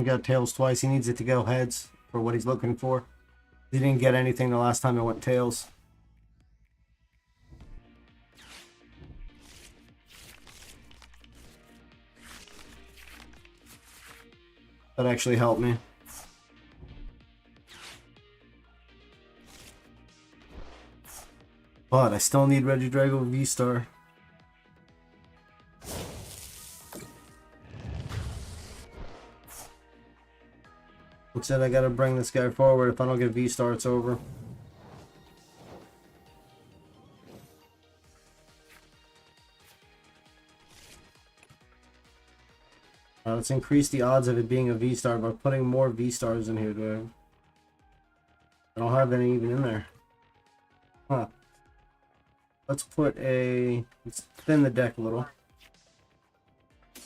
Got tails twice. He needs it to go heads for what he's looking for. He didn't get anything the last time it went tails. That actually helped me. But I still need Regidrago V-Star. Said I gotta bring this guy forward. If I don't get V-Star, it's over. Let's increase the odds of it being a V-Star by putting more V-Stars in here. I don't have any even in there. Huh. Let's let's thin the deck a little.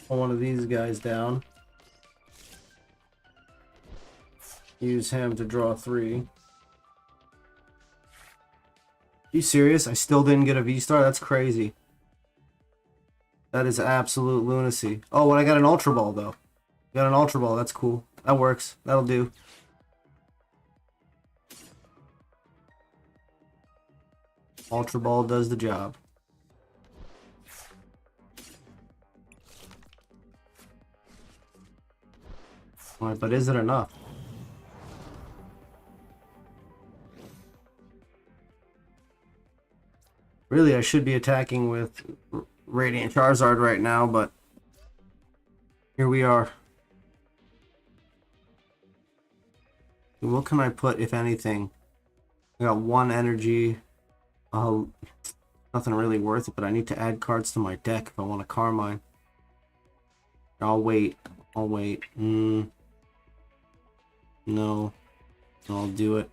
Put one of these guys down. Use him to draw 3. You serious? I still didn't get a V-Star? That's crazy. That is absolute lunacy. Oh, and I got an Ultra Ball, though. Got an Ultra Ball. That's cool. That works. That'll do. Ultra Ball does the job. Alright, but is it enough? Really, I should be attacking with Radiant Charizard right now, but here we are. What can I put, if anything? I got 1 energy. Nothing really worth it, but I need to add cards to my deck if I want a Carmine. I'll wait. No. I'll do it.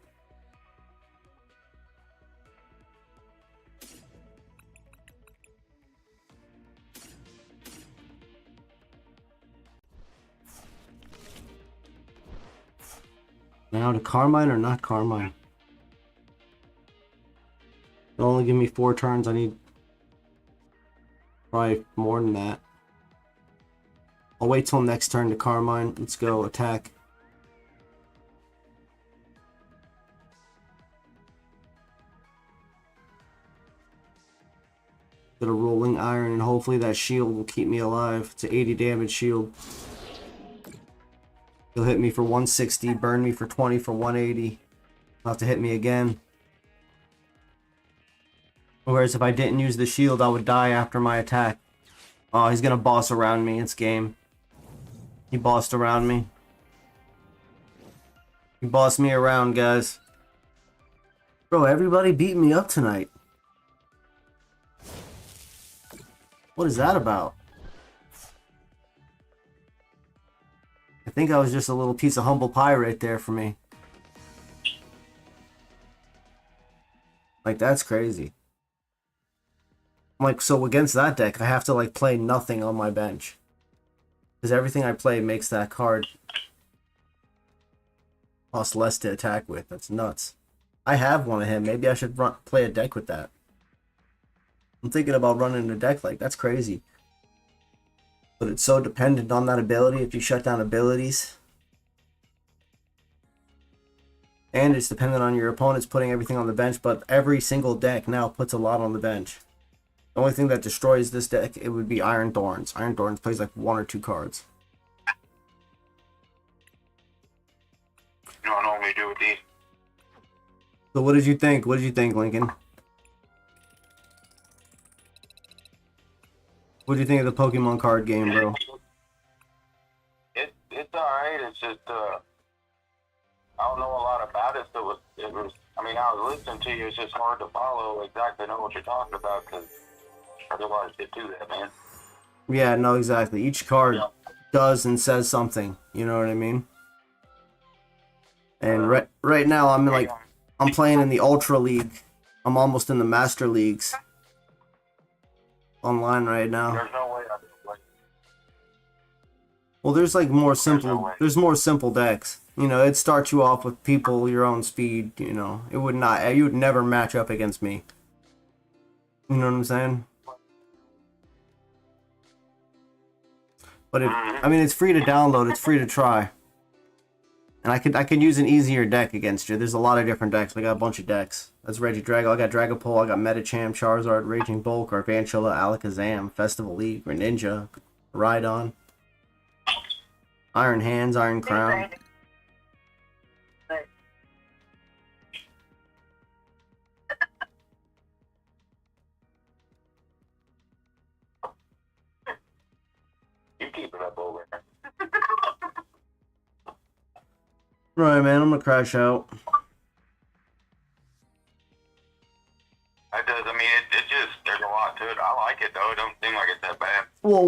Now to Carmine or not Carmine? It'll only give me 4 turns. I need probably more than that. I'll wait till next turn to Carmine. Let's go attack. Get a rolling iron and hopefully that shield will keep me alive. It's an 80 damage shield. He'll hit me for 160, burn me for 20 for 180. He'll have to hit me again. Whereas if I didn't use the shield, I would die after my attack. Oh, he's gonna boss around me. It's game. He bossed around me. He bossed me around, guys. Bro, everybody beat me up tonight. What is that about? I think I was just a little piece of humble pie right there for me. Like, that's crazy. I'm like, so against that deck, I have to, like, play nothing on my bench. Because everything I play makes that card cost less to attack with. That's nuts. I have one of him. Maybe I should play a deck with that. I'm thinking about running a deck like that's crazy. But it's so dependent on that ability if you shut down abilities. And it's dependent on your opponents putting everything on the bench, but every single deck now puts a lot on the bench. The only thing that destroys this deck, it would be Iron Thorns. Iron Thorns plays like 1 or 2 cards. You know what I normally do with these? So what did you think? What did you think, Lincoln? What do you think of the Pokemon card game, bro? It's alright. It's just I don't know a lot about it, so it was. I mean, I was listening to you. It's just hard to follow exactly know what you're talking about because otherwise get to that, man. Yeah, no, exactly. Each card does and says something. You know what I mean? And right now I'm playing in the Ultra League. I'm almost in the Master Leagues. Online right now. There's no way I can play. Well, there's like more simple. There's more simple decks. You know, it starts you off with people your own speed. You know, it would not. You would never match up against me. You know what I'm saying? But I mean, it's free to download. It's free to try. And I can use an easier deck against you. There's a lot of different decks. I got a bunch of decks. That's Regidrago. I got Dragapult. I got Medicham, Charizard, Raging Bulk, Gargantua, Alakazam, Festival League, Greninja, Rhydon, Iron Hands, Iron Crown. You keep it up over there. Right, man. I'm gonna crash out. That does. I mean, it just there's a lot to it. I like it though. It don't seem like it's that bad. Well,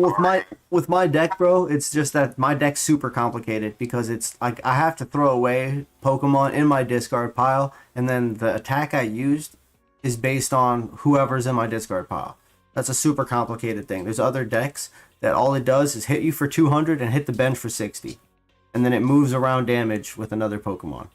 with my deck, bro, it's just that my deck's super complicated because it's like I have to throw away Pokemon in my discard pile, and then the attack I used is based on whoever's in my discard pile. That's a super complicated thing. There's other decks that all it does is hit you for 200 and hit the bench for 60. And then it moves around damage with another Pokemon.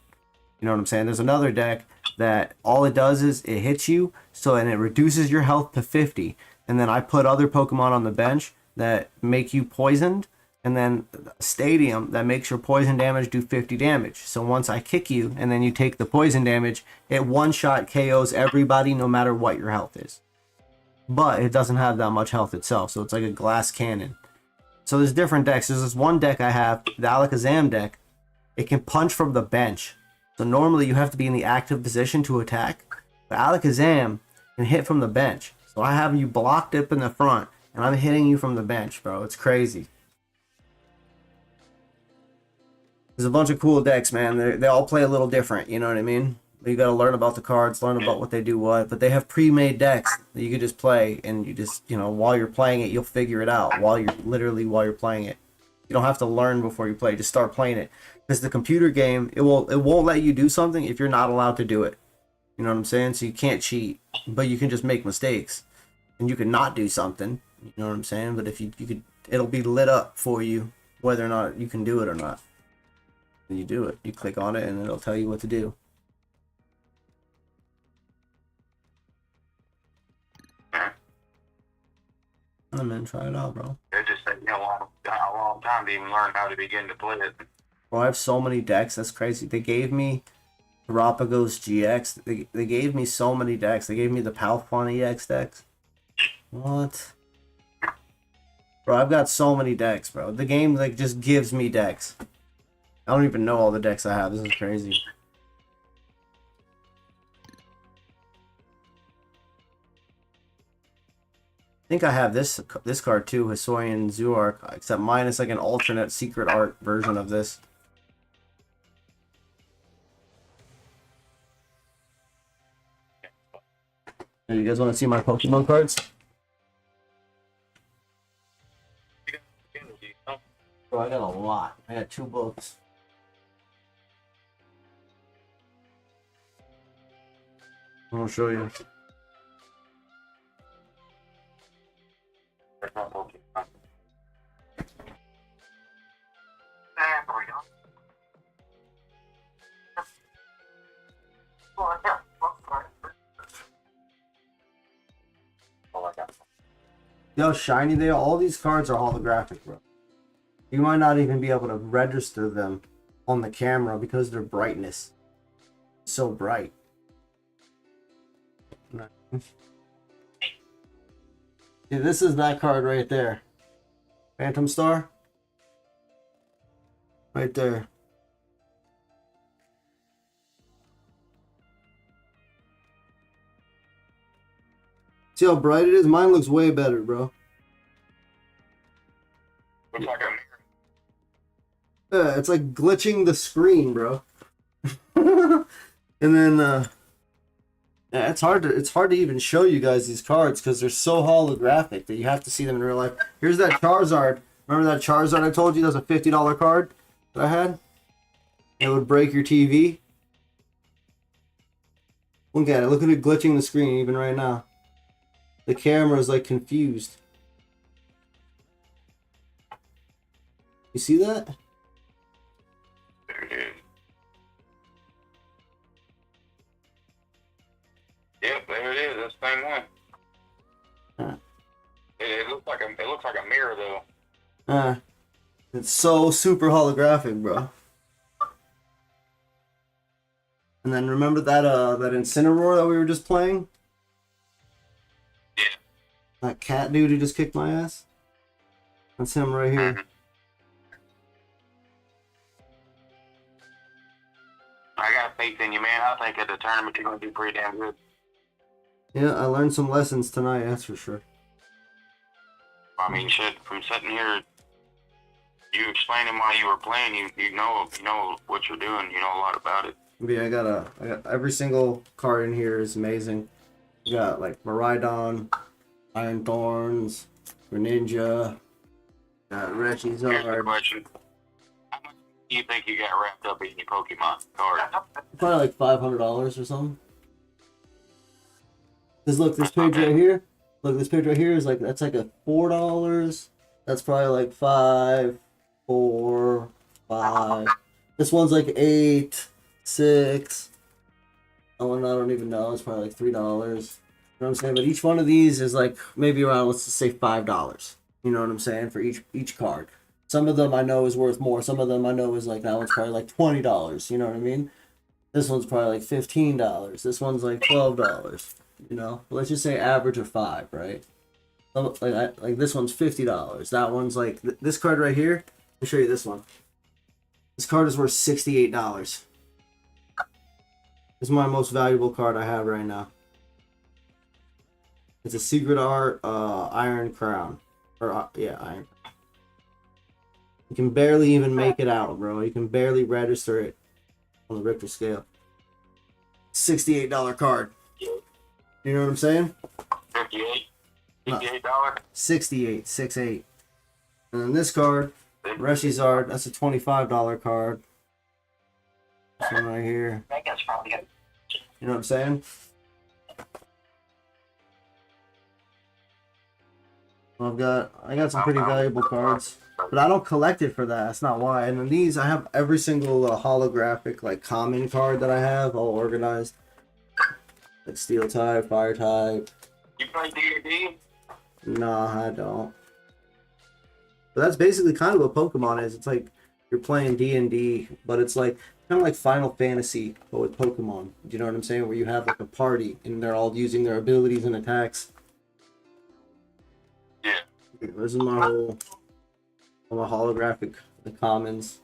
You know what I'm saying? There's another deck that all it does is it hits you, and it reduces your health to 50. And then I put other Pokemon on the bench that make you poisoned, and then a Stadium that makes your poison damage do 50 damage. So once I kick you, and then you take the poison damage, it one-shot KOs everybody no matter what your health is. But it doesn't have that much health itself, so it's like a glass cannon. So there's different decks. There's this one deck I have, the Alakazam deck. It can punch from the bench. So normally you have to be in the active position to attack. But Alakazam can hit from the bench. So I have you blocked up in the front, and I'm hitting you from the bench, bro. It's crazy. There's a bunch of cool decks, man. They all play a little different, you know what I mean? You got to learn about the cards, learn about what they do what. But they have pre-made decks that you can just play, and you just, you know, while you're playing it, you'll figure it out while you're playing it. You don't have to learn before you play. Just start playing it. Because the computer game, it won't let you do something if you're not allowed to do it. You know what I'm saying? So you can't cheat, but you can just make mistakes, and you can not do something. You know what I'm saying? But if you could, it'll be lit up for you whether or not you can do it or not. And you do it. You click on it, and it'll tell you what to do. I'm gonna try it out, bro. It just taking a long time to even learn how to begin to play it. Bro, I have so many decks. That's crazy. They gave me Galapagos GX. They gave me so many decks. They gave me the Palfon EX decks. What? Bro, I've got so many decks, bro. The game like just gives me decks. I don't even know all the decks I have. This is crazy. think I have this card too, Hisuian Zuark, except mine is like an alternate secret art version of this. You guys want to see my Pokemon cards? Bro, I got a lot. I got 2 books. I'll show you. See how shiny they are? All these cards are holographic, bro. You might not even be able to register them on the camera because their brightness is so bright. See, this is that card right there. Phantom Star. Right there. See how bright it is? Mine looks way better, bro. Looks like a mirror. Yeah, it's like glitching the screen, bro. And then yeah, it's hard to even show you guys these cards because they're so holographic that you have to see them in real life. Here's that Charizard. Remember that Charizard I told you? That was a $50 card that I had? It would break your TV. Look at it. Look at it glitching the screen even right now. The camera is like confused. You see that? There it is. Yep, there it is. That's the same one. Huh. It looks like a mirror though. It's so super holographic, bro. And then remember that that Incineroar that we were just playing? Yeah. That cat dude who just kicked my ass? That's him right here. Mm-hmm. I got faith in you, man. I think at the tournament you're gonna do pretty damn good. Yeah, I learned some lessons tonight, that's for sure. I mean, shit. From sitting here, you explaining why you were playing, you know what you're doing. You know a lot about it. Yeah, I got every single card in here is amazing. You got like Miraidon, Iron Thorns, Greninja, Here's the Regidrago. question: how much do you think you got wrapped up in your Pokemon card? Probably like $500 or something. Cause look, this page right here. Look, this page right here is like that's like a $4. That's probably like 5, 4, 5. This one's like 8, 6. Oh, and I don't even know. It's probably like $3. You know what I'm saying? But each one of these is like maybe around, let's just say $5. You know what I'm saying? For each card. Some of them I know is worth more. Some of them I know is like that one's probably like $20. You know what I mean? This one's probably like $15. This one's like $12. You know, let's just say average of 5, right? Like this one's $50. That one's like this card right here. Let me show you this one. This card is worth $68. This is my most valuable card I have right now. It's a secret art Iron Crown, or yeah, Iron. You can barely even make it out, bro. You can barely register it on the Richter scale. $68 card. You know what I'm saying? 58. $58. 68, 68. And then this card, Reshizard, that's a $25 card. This one right here. You know what I'm saying? Well, I got some pretty valuable cards, but I don't collect it for that. That's not why. And then these, I have every single holographic like common card that I have all organized. Like Steel type, Fire type. You play D&D? Nah, I don't. But that's basically kind of what Pokemon is. It's like you're playing D&D, but it's like kind of like Final Fantasy, but with Pokemon. Do you know what I'm saying? Where you have like a party and they're all using their abilities and attacks. Yeah. This is my whole holographic, the commons,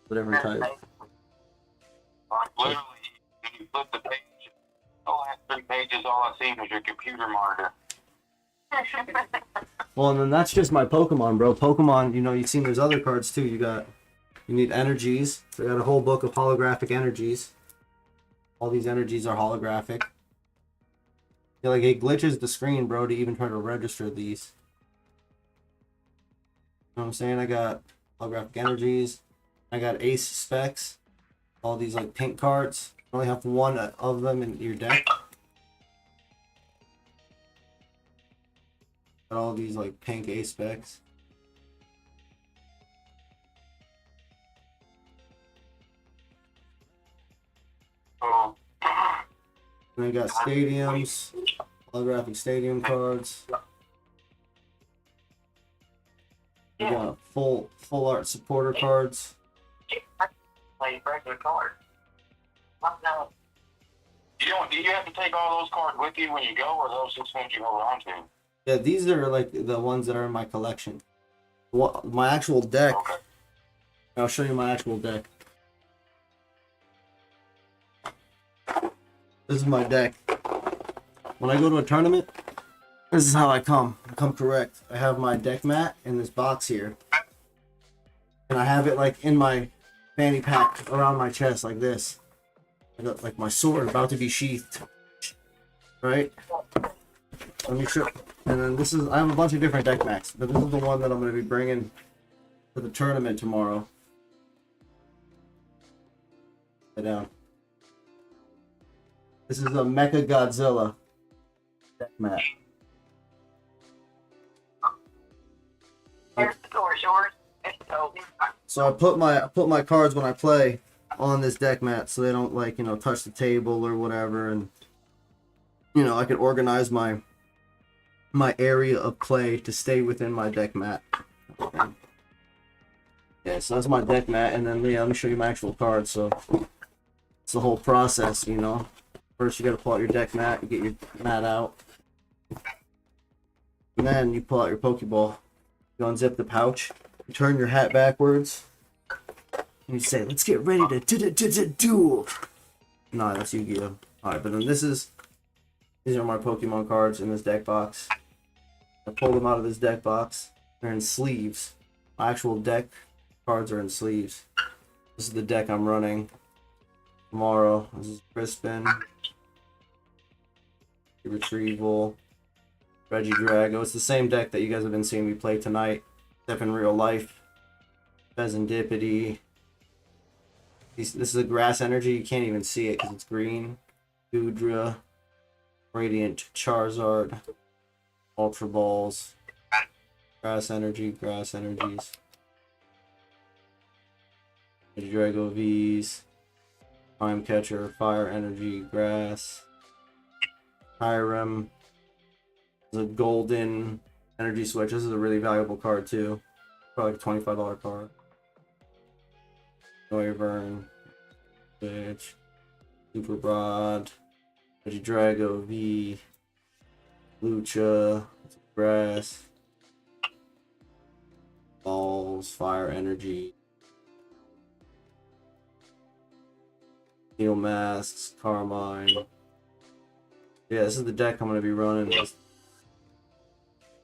whatever type. Literally, when you flip the page, the last 3 pages, all I seen was your computer monitor. Well, and then that's just my Pokemon, bro. Pokemon, you know, you've seen there's other cards too. You need energies. So I got a whole book of holographic energies. All these energies are holographic. Yeah, like it glitches the screen, bro, to even try to register these. You know what I'm saying? I got holographic energies. I got ace specs. All these like pink cards. You only have one of them in your deck. Got all these like pink ace specs. Oh. And I got stadiums, holographic stadium cards. We got full art supporter cards. Play regular cards. No. Do you have to take all those cards with you when you go, or those just ones you hold on to? Yeah, these are like the ones that are in my collection. My actual deck. Okay. I'll show you my actual deck. This is my deck. When I go to a tournament, this is how I come. I come correct. I have my deck mat in this box here. And I have it like in my fanny pack around my chest like this. I got like my sword about to be sheathed. Right? Let me show. And then this is, I have a bunch of different deck mats, but this is the one that I'm going to be bringing to the tournament tomorrow. Lay down. This is a Mecha Godzilla deck mat. Here's the door, yours. So I put my cards when I play on this deck mat so they don't like, you know, touch the table or whatever, and you know, I can organize my area of play to stay within my deck mat. Yeah, so that's my deck mat, and then yeah, let me show you my actual cards. So it's the whole process, you know. First you gotta pull out your deck mat, you get your mat out. And then you pull out your Pokeball. You unzip the pouch, you turn your hat backwards, and you say, let's get ready to duel. No, that's Yu-Gi-Oh! Alright, but then these are my Pokemon cards in this deck box. I pulled them out of this deck box. They're in sleeves. My actual deck cards are in sleeves. This is the deck I'm running tomorrow. This is Crispin, Retrieval, Regidrago. It's the same deck that you guys have been seeing me play tonight, except in real life. Pheasantipity. This is a grass energy. You can't even see it because it's green. Gudra, Radiant Charizard, Ultra Balls, grass energies. Regidrago V's, Time Catcher, Fire Energy, Grass, Hiram. The golden energy switch. This is a really valuable card too. Probably like a $25 card. Noivern, Switch, Super Broad, Regidrago V, Lucha, Grass, Balls, Fire Energy, Steel Masks, Carmine. Yeah, this is the deck I'm going to be running. This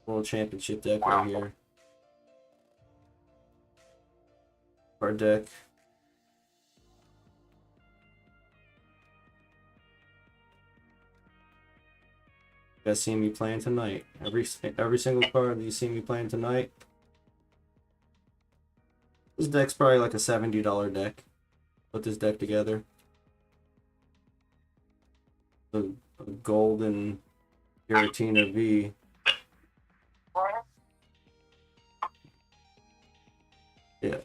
World Championship deck right here. Card deck. You guys see me playing tonight. Every single card that you see me playing tonight. This deck's probably like a $70 deck. Put this deck together. The golden Giratina V. Yeah.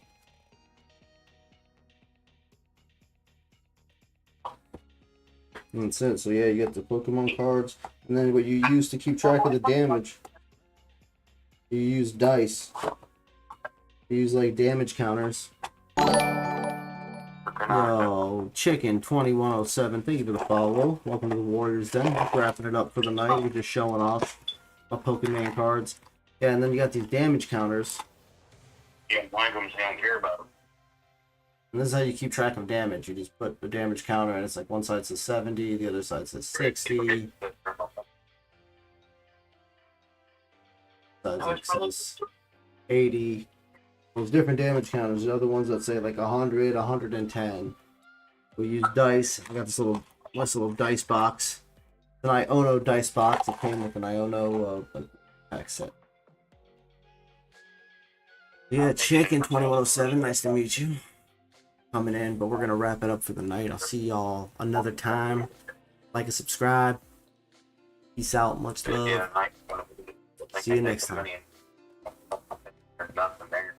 And that's it. So yeah, you get the Pokemon cards, and then what you use to keep track of the damage. You use dice. You use like damage counters. Yo, Chicken 2107, thank you for the follow. Welcome to the Warriors Den. Wrapping it up for the night. We're just showing off my Pokemon cards. Yeah, and then you got these damage counters. Yeah, one of them I don't care about. And this is how you keep track of damage. You just put the damage counter, and it's like one side says 70, the other side says 60. It says 80. There's different damage counters. There's other ones that say like 100, 110. We use dice. I got this nice little dice box. An Iono dice box. It came with an Iono pack set. Yeah, Chicken 2107. Nice to meet you. Coming in, but we're gonna wrap it up for the night. I'll see y'all another time. Like and subscribe. Peace out. Much love. See you next time.